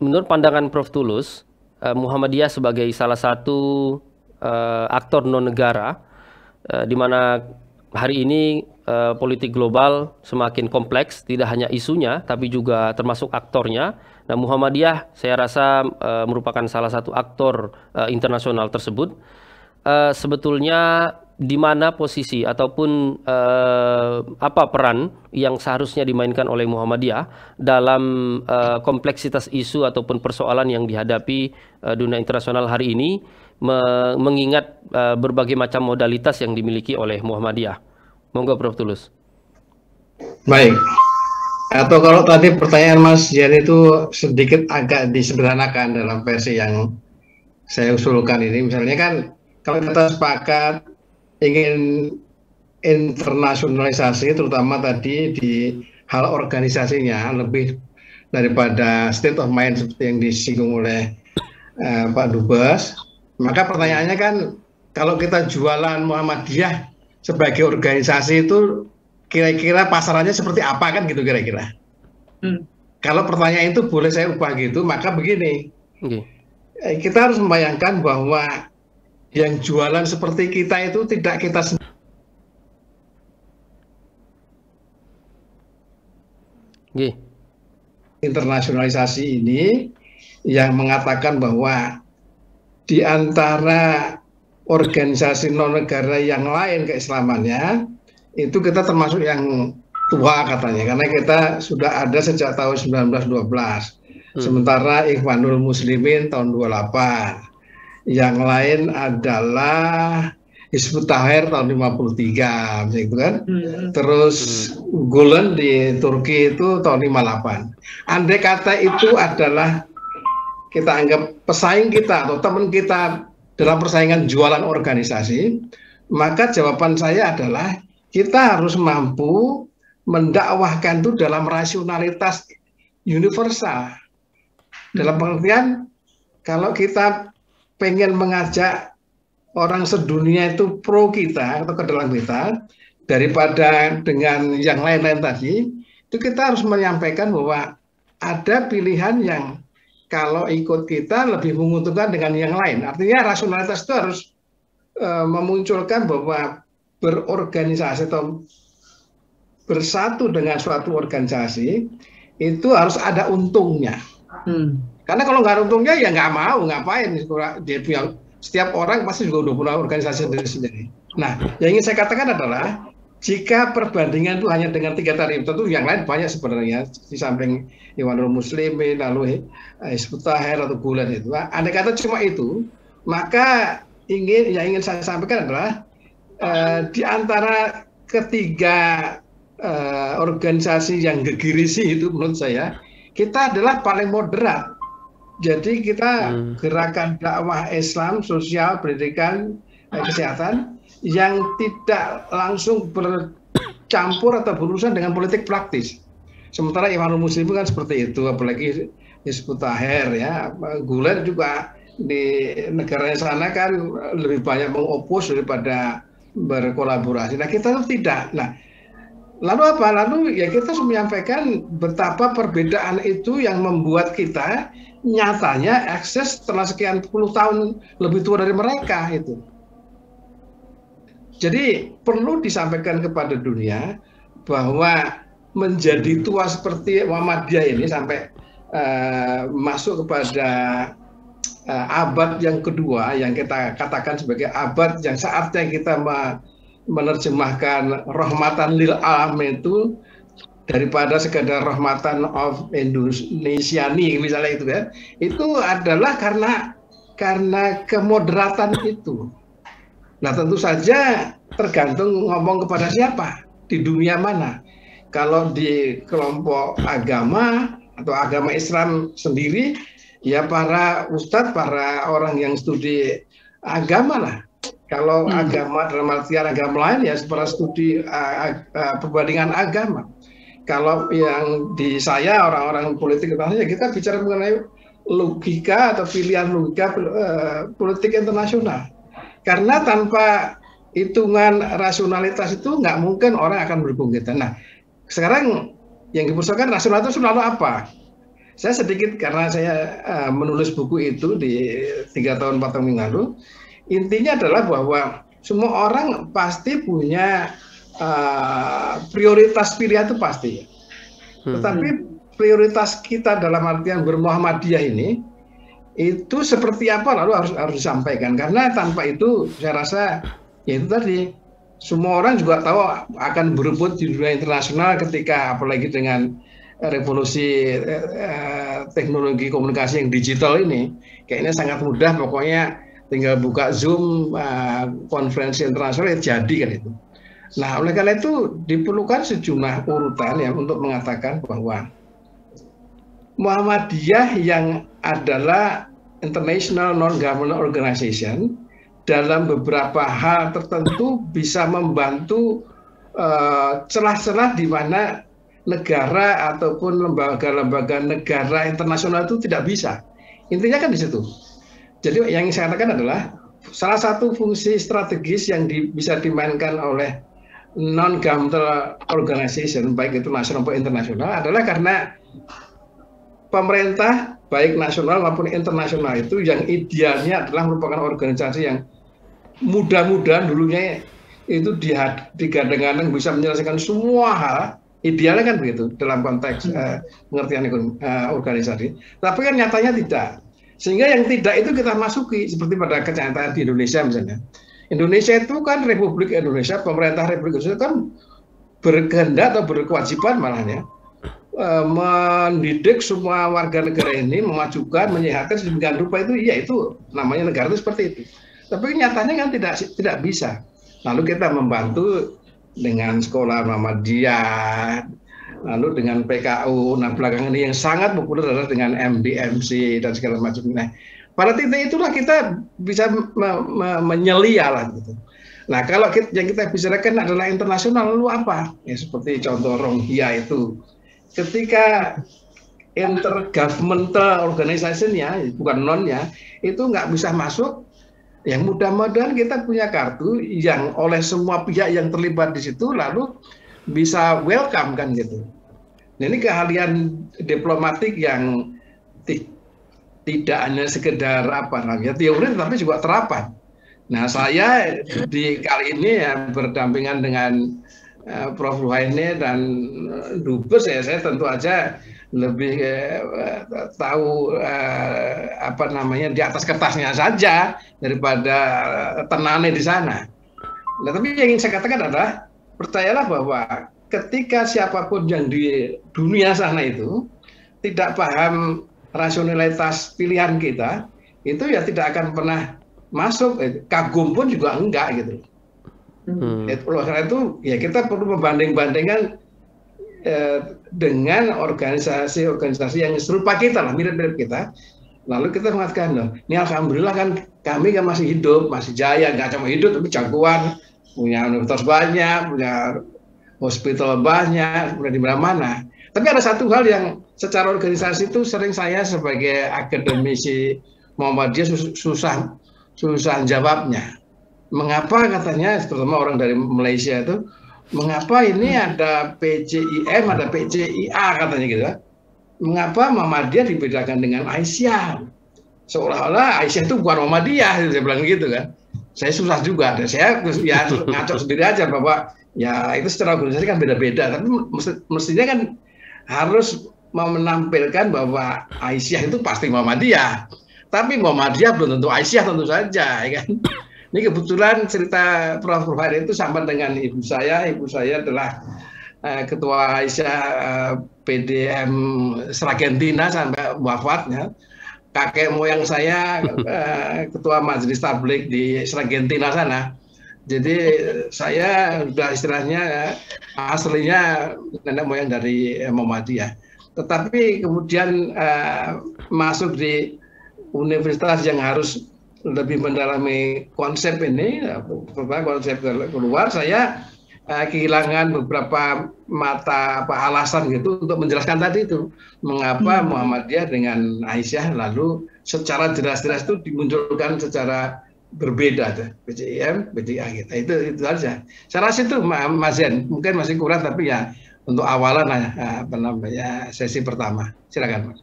menurut pandangan Prof. Tulus, Muhammadiyah sebagai salah satu aktor non negara, di mana hari ini politik global semakin kompleks, tidak hanya isunya, tapi juga termasuk aktornya. Nah, Muhammadiyah saya rasa merupakan salah satu aktor internasional tersebut. Sebetulnya di mana posisi ataupun apa peran yang seharusnya dimainkan oleh Muhammadiyah dalam kompleksitas isu ataupun persoalan yang dihadapi dunia internasional hari ini, mengingat berbagai macam modalitas yang dimiliki oleh Muhammadiyah. Monggo Prof. Tulus. Baik. Atau kalau tadi pertanyaan Mas Jan itu sedikit agak disederhanakan dalam versi yang saya usulkan ini, misalnya kan kalau kita sepakat ingin internasionalisasi, terutama tadi di hal organisasinya lebih daripada state of mind seperti yang disinggung oleh Pak Dubes, maka pertanyaannya kan kalau kita jualan Muhammadiyah sebagai organisasi itu kira-kira pasarannya seperti apa kan gitu kira-kira. Kalau pertanyaan itu boleh saya ubah gitu, maka begini. Kita harus membayangkan bahwa yang jualan seperti kita itu tidak kita sendiri. Internasionalisasi ini yang mengatakan bahwa di antara organisasi non negara yang lain keislamannya itu kita termasuk yang tua katanya, karena kita sudah ada sejak tahun 1912. Sementara Ikhwanul Muslimin tahun 28. Yang lain adalah Hizbut Tahrir tahun 53, gitu kan. Terus Gulen di Turki itu tahun 58. Andai kata itu adalah kita anggap pesaing kita atau teman kita dalam persaingan jualan organisasi, maka jawaban saya adalah kita harus mampu mendakwahkan itu dalam rasionalitas universal. Dalam pengertian, kalau kita pengen mengajak orang sedunia itu pro kita atau ke dalam kita, daripada dengan yang lain-lain tadi, itu kita harus menyampaikan bahwa ada pilihan yang kalau ikut kita lebih menguntungkan dengan yang lain. Artinya rasionalitas itu harus memunculkan bahwa berorganisasi atau bersatu dengan suatu organisasi itu harus ada untungnya. Karena kalau nggak ada untungnya ya nggak mau, ngapain. Dia punya, setiap orang pasti juga udah punya organisasi sendiri. Nah, yang ingin saya katakan adalah jika perbandingan itu hanya dengan 3 tadi, tentu yang lain banyak sebenarnya di samping Ikhwanul Muslimin, lalu Hizbut Tahrir atau Gulen itu. Andai kata cuma itu, maka yang ingin saya sampaikan adalah di antara ketiga organisasi yang gegirisi itu menurut saya, kita adalah paling moderat. Jadi kita gerakan dakwah Islam, sosial, pendidikan, kesehatan yang tidak langsung bercampur atau berurusan dengan politik praktis. Sementara Ikhwanul Muslimin kan seperti itu, apalagi Hizbut Tahrir ya, Gulen juga di negaranya sana kan lebih banyak mengopos daripada berkolaborasi. Nah kita tuh tidak. Nah lalu apa? Lalu ya kita harus menyampaikan betapa perbedaan itu yang membuat kita nyatanya akses setelah sekian puluh tahun lebih tua dari mereka itu. Jadi perlu disampaikan kepada dunia bahwa menjadi tua seperti Muhammadiyah ini sampai masuk kepada abad yang kedua yang kita katakan sebagai abad yang saatnya kita menerjemahkan rahmatan lil alamin itu daripada sekadar rahmatan of Indonesiani misalnya itu kan, itu adalah karena kemoderatan itu. Nah tentu saja tergantung ngomong kepada siapa, di dunia mana. Kalau di kelompok agama atau agama Islam sendiri, ya para ustadz, para orang yang studi agama lah. Kalau agama dalam artian agama lain ya para studi perbandingan agama. Kalau yang di saya orang-orang politik ya kita bicara mengenai logika atau pilihan logika politik internasional. Karena tanpa hitungan rasionalitas itu nggak mungkin orang akan mendukung kita. Nah, sekarang yang dipersoalkan rasionalitas itu lalu apa? Saya sedikit karena saya menulis buku itu di 3 tahun 4 tahun yang lalu. Intinya adalah bahwa semua orang pasti punya prioritas pilihan itu pasti. Tetapi prioritas kita dalam artian bermuhammadiyah ini itu seperti apa lalu harus disampaikan, karena tanpa itu saya rasa ya itu tadi semua orang juga tahu akan berebut di dunia internasional ketika apalagi dengan revolusi teknologi komunikasi yang digital ini kayaknya sangat mudah, pokoknya tinggal buka Zoom konferensi internasional ya jadi kan itu. Nah, oleh karena itu diperlukan sejumlah urutan ya untuk mengatakan bahwa Muhammadiyah yang adalah international non-government organization dalam beberapa hal tertentu bisa membantu celah-celah di mana negara ataupun lembaga-lembaga negara internasional itu tidak bisa. Intinya kan di situ. Jadi yang saya katakan adalah salah satu fungsi strategis yang bisa dimainkan oleh non-governmental organization, baik itu nasional maupun internasional, adalah karena pemerintah baik nasional maupun internasional itu yang idealnya adalah merupakan organisasi yang mudah-mudahan dulunya itu digadang-gadang bisa menyelesaikan semua hal, idealnya kan begitu dalam konteks pengertian organisasi. Tapi kan nyatanya tidak. Sehingga yang tidak itu kita masuki, seperti pada kenyataan di Indonesia misalnya. Indonesia itu kan Republik Indonesia, pemerintah Republik Indonesia kan berkehendak atau berkewajiban malahnya mendidik semua warga negara ini, memajukan, menyehatkan sedemikian rupa itu, ya itu namanya negara itu seperti itu. Tapi nyatanya kan tidak bisa. Lalu kita membantu dengan sekolah Muhammadiyah, lalu dengan PKU, nah belakangan ini yang sangat populer adalah dengan MDMC dan segala macam. Nah, pada titik itulah kita bisa menyelia lah gitu. Nah, kalau yang kita bicarakan adalah internasional, lalu apa? Ya seperti contoh Rohingya itu. Ketika intergovernmental organization-nya, bukan non-nya, itu nggak bisa masuk, yang mudah-mudahan kita punya kartu yang oleh semua pihak yang terlibat di situ, lalu bisa welcome kan gitu. Nah, ini keahlian diplomatik yang tidak hanya sekedar teori tapi juga terapan. Nah, saya di kali ini ya berdampingan dengan Prof. Ruhaini dan Dubes ya, saya tentu aja lebih tahu di atas kertasnya saja daripada tenane di sana. Nah, tapi yang ingin saya katakan adalah percayalah bahwa ketika siapapun yang di dunia sana itu tidak paham rasionalitas pilihan kita, itu ya tidak akan pernah masuk, kagum pun juga enggak gitu. Karena itu ya kita perlu membanding-bandingkan dengan organisasi-organisasi yang serupa kita lah, mirip-mirip kita. Lalu kita mengatakan, loh, ini alhamdulillah kan kami kan masih hidup, masih jaya, nggak cuma hidup tapi jagoan, punya universitas banyak, punya hospital banyak, punya di mana-mana. Tapi ada satu hal yang secara organisasi itu sering saya sebagai akademisi Muhammadiyah susah jawabnya. Mengapa katanya, terutama orang dari Malaysia itu, mengapa ini ada PCIM, ada PCIA katanya gitu kan? Mengapa Muhammadiyah dibedakan dengan Aisyah? Seolah-olah Aisyah itu bukan Muhammadiyah, saya bilang gitu kan. Saya susah juga, dan saya ya ngaco sendiri aja bahwa ya itu secara organisasi kan beda-beda, tapi mestinya kan harus menampilkan bahwa Aisyah itu pasti Muhammadiyah, tapi Muhammadiyah belum tentu Aisyah tentu saja, ya kan? Ini kebetulan cerita Prof. Ruhaini itu sama dengan ibu saya. Ibu saya adalah ketua Aisyah PDM Sragentina sampai wafatnya. Kakek moyang saya ketua Majelis Tabligh di Sragentina sana. Jadi saya sudah istilahnya aslinya nenek moyang dari Muhammadiyah. Tetapi kemudian masuk di universitas yang harus lebih mendalami konsep ini, konsep keluar, saya kehilangan beberapa mata alasan gitu untuk menjelaskan tadi itu mengapa Muhammadiyah dengan Aisyah lalu secara jelas-jelas itu dimunculkan secara berbeda, PCIM, PCIA gitu. Itu aja. Saya rasa itu Mas Zen, mungkin masih kurang tapi ya untuk awalan sesi pertama. Silakan Mas.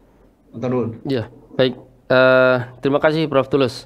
Matur nuwun. Ya, baik. Terima kasih Prof. Tulus.